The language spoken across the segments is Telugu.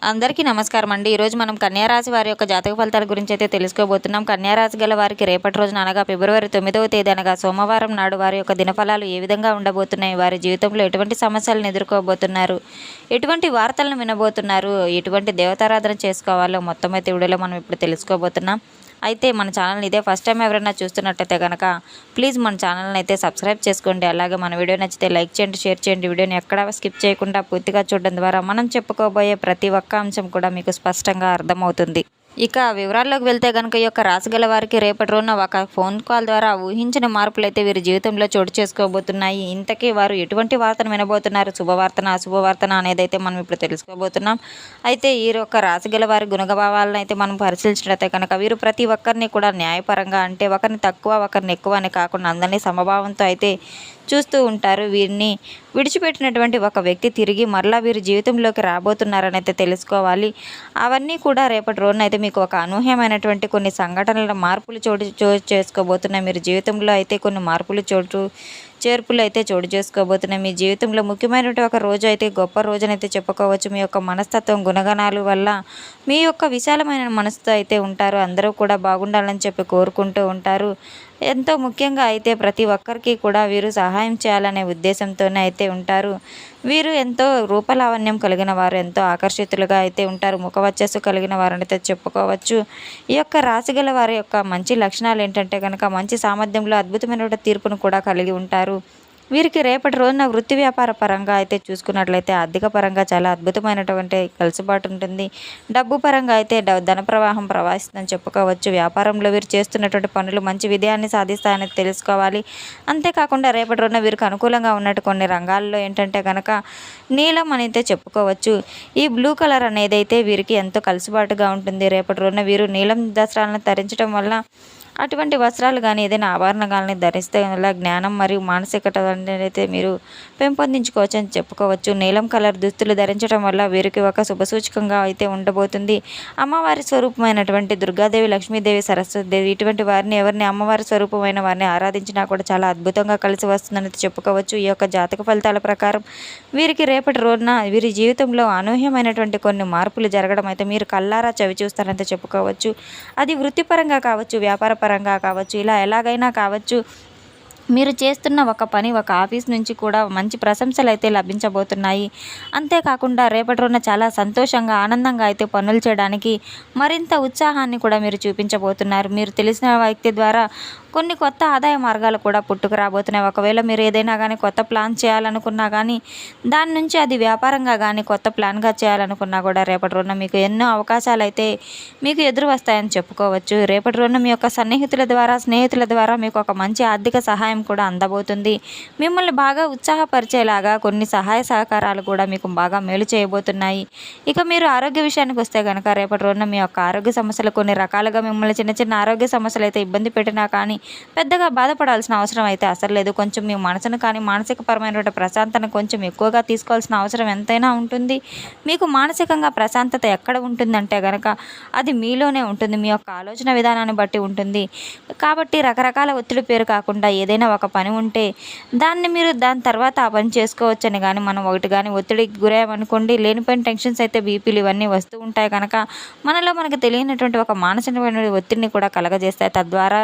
అందరికీ నమస్కారం అండి. ఈరోజు మనం కన్యారాశి వారి యొక్క జాతక ఫలితాల గురించి అయితే తెలుసుకోబోతున్నాం. కన్యారాశి గల వారికి రేపటి రోజున అనగా ఫిబ్రవరి 9వ తేదీ అనగా సోమవారం నాడు వారి యొక్క దినఫలాలు ఏ విధంగా ఉండబోతున్నాయి, వారి జీవితంలో ఎటువంటి సమస్యలను ఎదుర్కోబోతున్నారు, ఎటువంటి వార్తలను వినబోతున్నారు, ఎటువంటి దేవతారాధన చేసుకోవాలో మొత్తం అయితే వీడియోలో మనం ఇప్పుడు తెలుసుకోబోతున్నాం. అయితే మన ఛానల్ని ఇదే ఫస్ట్ టైం ఎవరైనా చూస్తున్నట్టయితే కనుక ప్లీజ్ మన ఛానల్ని అయితే సబ్స్క్రైబ్ చేసుకోండి. అలాగే మన వీడియో నచ్చితే లైక్ చేయండి, షేర్ చేయండి. వీడియోని ఎక్కడా స్కిప్ చేయకుండా పూర్తిగా చూడడం ద్వారా మనం చెప్పుకోబోయే ప్రతి ఒక్క అంశం కూడా మీకు స్పష్టంగా అర్థమవుతుంది. ఇక వివరాల్లోకి వెళ్తే కనుక ఈ యొక్క రాశి గల వారికి రేపటి రోజున ఒక ఫోన్ కాల్ ద్వారా ఊహించిన మార్పులు అయితే వీరి జీవితంలో చోటు చేసుకోబోతున్నాయి. ఇంతకీ వారు ఎటువంటి వార్తను వినబోతున్నారు, శుభవార్తన అశుభవార్తన అనేది అయితే మనం ఇప్పుడు తెలుసుకోబోతున్నాం. అయితే ఈ యొక్క రాశి గల వారి గుణగభావాలను అయితే మనం పరిశీలించినట్లయితే కనుక వీరు ప్రతి ఒక్కరిని కూడా న్యాయపరంగా, అంటే ఒకరిని తక్కువ ఒకరిని ఎక్కువ అని కాకుండా అందరినీ సమభావంతో అయితే చూస్తూ ఉంటారు. వీరిని విడిచిపెట్టినటువంటి ఒక వ్యక్తి తిరిగి మరలా వీరి జీవితంలోకి రాబోతున్నారని అయితే తెలుసుకోవాలి. అవన్నీ కూడా రేపటి రోజున అయితే మీకు ఒక అనూహ్యమైనటువంటి కొన్ని సంఘటనల మార్పులు చోటు చేసుకోబోతున్నాయి. మీరు జీవితంలో అయితే కొన్ని మార్పులు చేర్పులు అయితే చోటు చేసుకోబోతున్నాయి. మీ జీవితంలో ముఖ్యమైనటువంటి ఒక రోజు అయితే గొప్ప రోజునైతే చెప్పుకోవచ్చు. మీ యొక్క మనస్తత్వం గుణగణాల వల్ల మీ యొక్క విశాలమైన మనసుతో అయితే ఉంటారు. అందరూ కూడా బాగుండాలని చెప్పి కోరుకుంటూ ఉంటారు. ఎంతో ముఖ్యంగా అయితే ప్రతి ఒక్కరికి కూడా వీరు సహాయం చేయాలనే ఉద్దేశంతోనే అయితే ఉంటారు. వీరు ఎంతో రూపలావణ్యం కలిగిన వారు, ఎంతో ఆకర్షితులుగా అయితే ఉంటారు. ముఖవచ్చస్సు కలిగిన వారనైతే చెప్పుకోవచ్చు. ఈ యొక్క రాశిగల వారి యొక్క మంచి లక్షణాలు ఏంటంటే కనుక మంచి సామర్థ్యంలో అద్భుతమైనటువంటి తీర్పును కూడా కలిగి ఉంటారు. వీరికి రేపటి రోజున వృత్తి వ్యాపార పరంగా అయితే చూసుకున్నట్లయితే ఆర్థిక పరంగా చాలా అద్భుతమైనటువంటి కలుసుబాటు ఉంటుంది. డబ్బు పరంగా అయితే ధన ప్రవాహం ప్రవహిస్తుందని చెప్పుకోవచ్చు. వ్యాపారంలో వీరు చేస్తున్నటువంటి పనులు మంచి విజయాన్ని సాధిస్తాయని తెలుసుకోవాలి. అంతేకాకుండా రేపటి రోజున వీరికి అనుకూలంగా ఉన్నట్టు కొన్ని రంగాల్లో ఏంటంటే కనుక నీలం అని అయితే చెప్పుకోవచ్చు. ఈ బ్లూ కలర్ అనేది అయితే వీరికి ఎంతో కలుసుబాటుగా ఉంటుంది. రేపటి రోజున వీరు నీలం వస్త్రాలను ధరించడం వల్ల అటువంటి వస్త్రాలు కానీ ఏదైనా ఆభరణాలని ధరిస్తే అలా జ్ఞానం మరియు మానసికత అనేది మీరు పెంపొందించుకోవచ్చు అని చెప్పుకోవచ్చు. నీలం కలర్ దుస్తులు ధరించడం వల్ల వీరికి ఒక శుభసూచకంగా అయితే ఉండబోతుంది. అమ్మవారి స్వరూపమైనటువంటి దుర్గాదేవి, లక్ష్మీదేవి, సరస్వతిదేవి ఇటువంటి వారిని ఎవరిని అమ్మవారి స్వరూపమైన వారిని ఆరాధించినా కూడా చాలా అద్భుతంగా కలిసి వస్తుందని చెప్పుకోవచ్చు. ఈ యొక్క జాతక ఫలితాల ప్రకారం వీరికి రేపటి రోజున వీరి జీవితంలో అనూహ్యమైనటువంటి కొన్ని మార్పులు జరగడం అయితే మీరు కల్లారా చవి చూస్తారంటే చెప్పుకోవచ్చు. అది వృత్తిపరంగా కావచ్చు, వ్యాపార పరంగా కావచ్చు, ఇలా ఎలాగైనా కావచ్చు. మీరు చేస్తున్న ఒక పని, ఒక ఆఫీస్ నుంచి కూడా మంచి ప్రశంసలు అయితే లభించబోతున్నాయి. అంతేకాకుండా రేపటి రోజున చాలా సంతోషంగా, ఆనందంగా అయితే పనులు చేయడానికి మరింత ఉత్సాహాన్ని కూడా మీరు చూపించబోతున్నారు. మీరు తెలిసిన వ్యక్తి ద్వారా కొన్ని కొత్త ఆదాయ మార్గాలు కూడా పుట్టుకు రాబోతున్నాయి. ఒకవేళ మీరు ఏదైనా కానీ కొత్త ప్లాన్ చేయాలనుకున్నా కానీ, దాని నుంచి అది వ్యాపారంగా కానీ కొత్త ప్లాన్గా చేయాలనుకున్నా కూడా రేపటి రోజున మీకు ఎన్నో అవకాశాలు అయితే మీకు ఎదురు వస్తాయని చెప్పుకోవచ్చు. రేపటి రోజున మీ యొక్క సన్నిహితుల ద్వారా, స్నేహితుల ద్వారా మీకు ఒక మంచి ఆర్థిక సహాయం కూడా అందబోతుంది. మిమ్మల్ని బాగా ఉత్సాహపరిచేలాగా కొన్ని సహాయ సహకారాలు కూడా మీకు బాగా మేలు చేయబోతున్నాయి. ఇక మీరు ఆరోగ్య విషయానికి వస్తే కనుక రేపటి రోజున మీ యొక్క ఆరోగ్య సమస్యలు కొన్ని రకాలుగా మిమ్మల్ని చిన్న చిన్న ఆరోగ్య సమస్యలు అయితే ఇబ్బంది పెట్టినా కానీ పెద్దగా బాధపడాల్సిన అవసరం అయితే అసలు లేదు. కొంచెం మీ మనసును కానీ మానసికపరమైనటువంటి ప్రశాంతతను కొంచెం ఎక్కువగా తీసుకోవాల్సిన అవసరం ఎంతైనా ఉంటుంది. మీకు మానసికంగా ప్రశాంతత ఎక్కడ ఉంటుందంటే కనుక అది మీలోనే ఉంటుంది. మీ యొక్క ఆలోచన విధానాన్ని బట్టి ఉంటుంది. కాబట్టి రకరకాల ఒత్తిడి పేరు కాకుండా ఏదైనా ఒక పని ఉంటే మీరు దాని తర్వాత ఆ పని చేసుకోవచ్చని కానీ, మనం ఒకటి కానీ ఒత్తిడికి గురయ్యామనుకోండి, లేనిపోయిన టెన్షన్స్ అయితే బీపీలు ఇవన్నీ వస్తూ ఉంటాయి కనుక మనకు తెలియనటువంటి ఒక మానసికమైన ఒత్తిడిని కూడా కలగజేస్తాయి. తద్వారా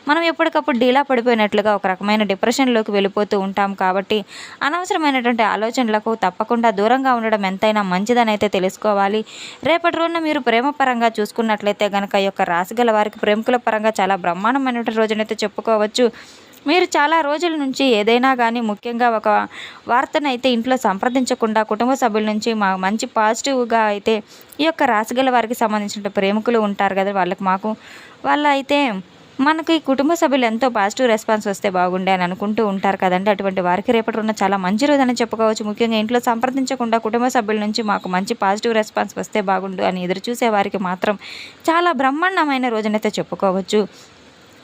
మనం ఎప్పటికప్పుడు డీలా పడిపోయినట్లుగా ఒక రకమైన డిప్రెషన్లోకి వెళ్ళిపోతూ ఉంటాం. కాబట్టి అనవసరమైనటువంటి ఆలోచనలకు తప్పకుండా దూరంగా ఉండడం ఎంతైనా మంచిదని అయితే తెలుసుకోవాలి. రేపటి రోజున మీరు ప్రేమ పరంగా చూసుకున్నట్లయితే కనుక ఈ యొక్క రాశి గల వారికి ప్రేమికుల పరంగా చాలా బ్రహ్మాండమైనటువంటి రోజునైతే చెప్పుకోవచ్చు. మీరు చాలా రోజుల నుంచి ఏదైనా కానీ ముఖ్యంగా ఒక వార్తనైతే ఇంట్లో సంప్రదించకుండా కుటుంబ సభ్యుల నుంచి మంచి పాజిటివ్గా అయితే ఈ యొక్క రాశిగల వారికి సంబంధించిన ప్రేమికులు ఉంటారు కదా, వాళ్ళ అయితే మనకి కుటుంబ సభ్యులు ఎంతో పాజిటివ్ రెస్పాన్స్ వస్తే బాగుండే అని అనుకుంటూ ఉంటారు కదండి. అటువంటి వారికి రేపటి ఉన్న చాలా మంచి రోజు అని చెప్పుకోవచ్చు. ముఖ్యంగా ఇంట్లో సంప్రదించకుండా కుటుంబ సభ్యుల నుంచి మాకు మంచి పాజిటివ్ రెస్పాన్స్ వస్తే బాగుండు అని ఎదురు చూసే వారికి మాత్రం చాలా బ్రహ్మాండమైన రోజునైతే చెప్పుకోవచ్చు.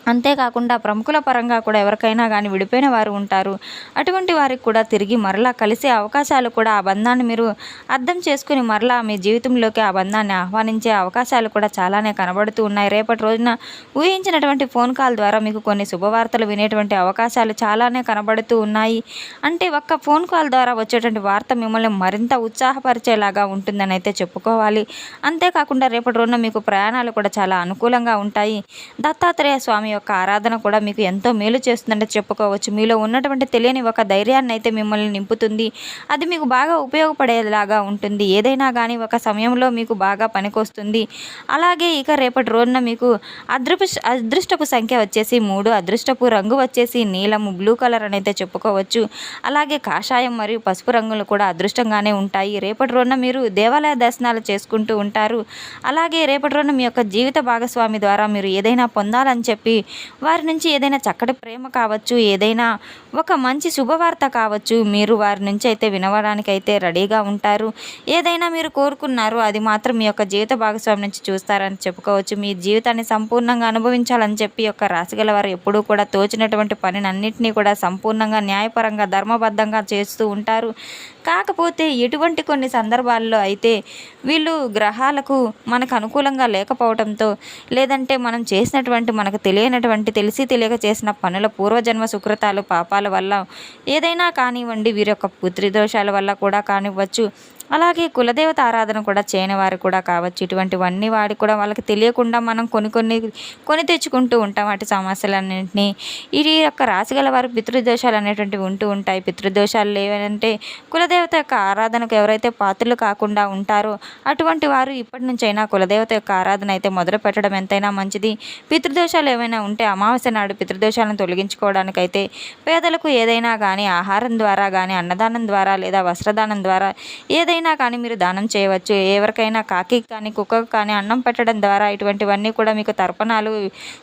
అంతేకాకుండా ప్రముఖుల పరంగా కూడా ఎవరికైనా కానీ విడిపోయిన వారు ఉంటారు. అటువంటి వారికి కూడా తిరిగి మరలా కలిసే అవకాశాలు కూడా ఆ బంధాన్ని మీరు అర్థం చేసుకుని మరలా మీ జీవితంలోకి ఆ బంధాన్ని ఆహ్వానించే అవకాశాలు కూడా చాలానే కనబడుతూ ఉన్నాయి. రేపటి రోజున ఊహించినటువంటి ఫోన్ కాల్ ద్వారా మీకు కొన్ని శుభవార్తలు వినేటువంటి అవకాశాలు చాలానే కనబడుతూ ఉన్నాయి. అంటే ఒక్క ఫోన్ కాల్ ద్వారా వచ్చేటువంటి వార్త మిమ్మల్ని మరింత ఉత్సాహపరిచేలాగా ఉంటుందని అయితే చెప్పుకోవాలి. అంతేకాకుండా రేపటి రోజున మీకు ప్రయాణాలు కూడా చాలా అనుకూలంగా ఉంటాయి. దత్తాత్రేయ స్వామి యొక్క ఆరాధన కూడా మీకు ఎంతో మేలు చేస్తుందంటే చెప్పుకోవచ్చు. మీలో ఉన్నటువంటి తెలియని ఒక ధైర్యాన్ని అయితే మిమ్మల్ని నింపుతుంది. అది మీకు బాగా ఉపయోగపడేలాగా ఉంటుంది. ఏదైనా కానీ ఒక సమయంలో మీకు బాగా పనికొస్తుంది. అలాగే ఇక రేపటి రోజున మీకు అదృష్టపు సంఖ్య వచ్చేసి 3, అదృష్టపు రంగు వచ్చేసి నీలము బ్లూ కలర్ అని అయితే చెప్పుకోవచ్చు. అలాగే కాషాయం మరియు పసుపు రంగులు కూడా అదృష్టంగానే ఉంటాయి. రేపటి రోజున మీరు దేవాలయ దర్శనాలు చేసుకుంటూ ఉంటారు. అలాగే రేపటి రోజున మీ యొక్క జీవిత భాగస్వామి ద్వారా మీరు ఏదైనా పొందాలని చెప్పి వారి నుంచి ఏదైనా చక్కటి ప్రేమ కావచ్చు, ఏదైనా ఒక మంచి శుభవార్త కావచ్చు, మీరు వారి నుంచి అయితే వినవడానికైతే రెడీగా ఉంటారు. ఏదైనా మీరు కోరుకున్నారు అది మాత్రం మీ యొక్క జీవిత భాగస్వామి నుంచి చూస్తారని చెప్పుకోవచ్చు. మీ జీవితాన్ని సంపూర్ణంగా అనుభవించాలని చెప్పి యొక్క రాశిగల వారు ఎప్పుడూ కూడా తోచినటువంటి పనినన్నింటినీ కూడా సంపూర్ణంగా న్యాయపరంగా ధర్మబద్ధంగా చేస్తూ ఉంటారు. కాకపోతే ఎటువంటి కొన్ని సందర్భాల్లో అయితే వీళ్ళు గ్రహాలకు మనకు అనుకూలంగా లేకపోవడంతో, లేదంటే మనం చేసినటువంటి మనకు తెలియనటువంటి తెలిసి తెలియక చేసిన పనుల పూర్వజన్మ సుకృతాలు పాపాల వల్ల ఏదైనా కానివ్వండి, వీరి యొక్క పుత్రిదోషాల వల్ల కూడా కానివ్వచ్చు, అలాగే కులదేవత ఆరాధన కూడా చేయని వారు కూడా కావచ్చు. ఇటువంటివన్నీ వాడి కూడా వాళ్ళకి తెలియకుండా మనం కొని తెచ్చుకుంటూ ఉంటాం వాటి సమస్యలన్నింటినీ. ఇది యొక్క రాశిగల వారు పితృదోషాలు అనేటువంటివి ఉంటూ ఉంటాయి. పితృదోషాలు లేవంటే కులదేవత యొక్క ఆరాధనకు ఎవరైతే పాత్రలు కాకుండా ఉంటారో అటువంటి వారు ఇప్పటి నుంచైనా కులదేవత యొక్క ఆరాధన అయితే మొదలు పెట్టడం ఎంతైనా మంచిది. పితృదోషాలు ఏమైనా ఉంటే అమావాస్య నాడు పితృదోషాలను తొలగించుకోవడానికైతే పేదలకు ఏదైనా కానీ ఆహారం ద్వారా కానీ, అన్నదానం ద్వారా లేదా వస్త్రదానం ద్వారా ఏదైనా కానీ మీరు దానం చేయవచ్చు. ఎవరికైనా కాకి కానీ కుక్కకు కానీ అన్నం పెట్టడం ద్వారా ఇటువంటివన్నీ కూడా మీకు తర్పణాలు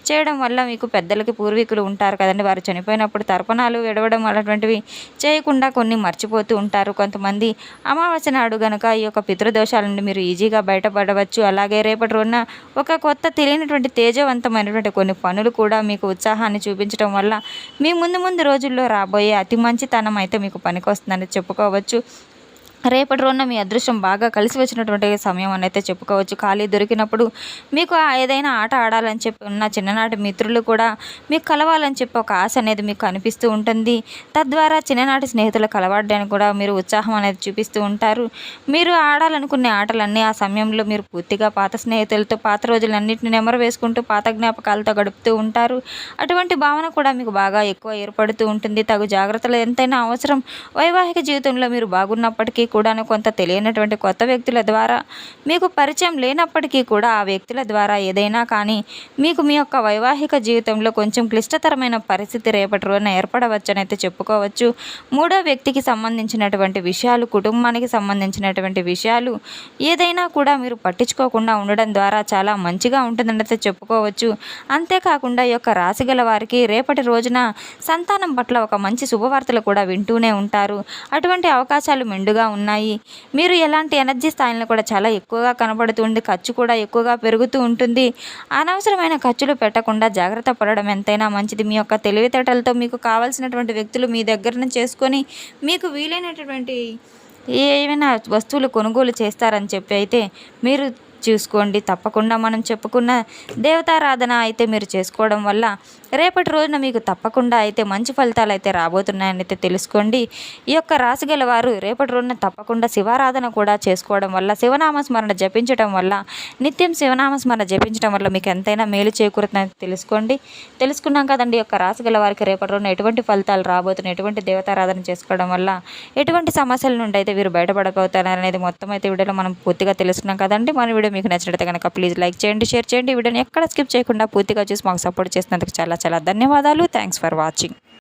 చేయడం వల్ల, మీకు పెద్దలకి పూర్వీకులు ఉంటారు కదండి, వారు చనిపోయినప్పుడు తర్పణాలు విడవడం అటువంటివి చేయకుండా కొన్ని మర్చిపోతూ ఉంటారు కొంతమంది. అమావాస్య నాడు గనుక ఈ యొక్క పితృదోషాల నుండి మీరు ఈజీగా బయటపడవచ్చు. అలాగే రేపటి రోజున ఒక కొత్త తెలియనటువంటి తేజవంతమైనటువంటి కొన్ని పనులు కూడా మీకు ఉత్సాహాన్ని చూపించడం వల్ల మీ ముందు రోజుల్లో రాబోయే అతి మంచితనం అయితే మీకు పనికొస్తుందని చెప్పుకోవచ్చు. రేపటి రోజున మీ అదృష్టం బాగా కలిసి వచ్చినటువంటి సమయం అని అయితే చెప్పుకోవచ్చు. ఖాళీ దొరికినప్పుడు మీకు ఏదైనా ఆట ఆడాలని చెప్పి ఉన్న చిన్ననాటి మిత్రులు కూడా మీకు కలవాలని చెప్పి ఒక ఆశ అనేది మీకు కనిపిస్తూ ఉంటుంది. తద్వారా చిన్ననాటి స్నేహితులు కలవడానికి కూడా మీరు ఉత్సాహం అనేది చూపిస్తూ ఉంటారు. మీరు ఆడాలనుకునే ఆటలన్నీ ఆ సమయంలో మీరు పూర్తిగా పాత స్నేహితులతో పాత రోజులన్నింటినీ నెమరు వేసుకుంటూ పాత జ్ఞాపకాలతో గడుపుతూ ఉంటారు. అటువంటి భావన కూడా మీకు బాగా ఎక్కువ ఏర్పడుతూ ఉంటుంది. తగు జాగ్రత్తలు ఎంతైనా అవసరం. వైవాహిక జీవితంలో మీరు బాగున్నప్పటికీ కూడాను కొంత తెలియనటువంటి కొత్త వ్యక్తుల ద్వారా, మీకు పరిచయం లేనప్పటికీ కూడా ఆ వ్యక్తుల ద్వారా ఏదైనా కానీ మీకు మీ యొక్క వైవాహిక జీవితంలో కొంచెం క్లిష్టతరమైన పరిస్థితి రేపటి రోజున ఏర్పడవచ్చని అయితే చెప్పుకోవచ్చు. మూడో వ్యక్తికి సంబంధించినటువంటి విషయాలు, కుటుంబానికి సంబంధించినటువంటి విషయాలు ఏదైనా కూడా మీరు పట్టించుకోకుండా ఉండడం ద్వారా చాలా మంచిగా ఉంటుందని అయితే చెప్పుకోవచ్చు. అంతేకాకుండా ఈ యొక్క రాశి గల వారికి రేపటి రోజున సంతానం పట్ల ఒక మంచి శుభవార్తలు కూడా వింటూనే ఉంటారు. అటువంటి అవకాశాలు మెండుగా ఉన్నాయి. మీరు ఎలాంటి ఎనర్జీ స్థాయిలను కూడా చాలా ఎక్కువగా కనబడుతుంది. ఖర్చు కూడా ఎక్కువగా పెరుగుతూ ఉంటుంది. అనవసరమైన ఖర్చులు పెట్టకుండా జాగ్రత్త పడడం ఎంతైనా మంచిది. మీ యొక్క తెలివితేటలతో మీకు కావాల్సినటువంటి వ్యక్తులు మీ దగ్గర చేసుకొని మీకు వీలైనటువంటి ఏమైనా వస్తువులు కొనుగోలు చేస్తారని చెప్పి అయితే మీరు చూసుకోండి. తప్పకుండా మనం చెప్పుకున్న దేవతారాధన అయితే మీరు చేసుకోవడం వల్ల రేపటి రోజున మీకు తప్పకుండా అయితే మంచి ఫలితాలు అయితే రాబోతున్నాయని అయితే తెలుసుకోండి. ఈ యొక్క రాశి గల వారు రేపటి రోజున తప్పకుండా శివారాధన కూడా చేసుకోవడం వల్ల, శివనామస్మరణ జపించడం వల్ల, నిత్యం శివనామస్మరణ జపించడం వల్ల మీకు ఎంతైనా మేలు చేకూరుతుందని తెలుసుకోండి. తెలుసుకున్నాం కదండి, ఈ యొక్క రాశి గల వారికి రేపటి రోజున ఎటువంటి ఫలితాలు రాబోతున్నాయి, ఎటువంటి దేవతారాధన చేసుకోవడం వల్ల ఎటువంటి సమస్యల నుండి అయితే వీరు బయటపడబోతున్నారు అనేది మొత్తం అయితే వీడియోలో మనం పూర్తిగా తెలుసుకున్నాం కదండి. మన వీడియో మీకు నచ్చినట్లయితే కనుక ప్లీజ్ లైక్ చేయండి, షేర్ చేయండి. వీడియోని ఎక్కడ స్కిప్ చేయకుండా పూర్తిగా చూసి మాకు సపోర్ట్ చేసినందుకు చాలా చాలా ధన్యవాదాలు. Thanks for watching.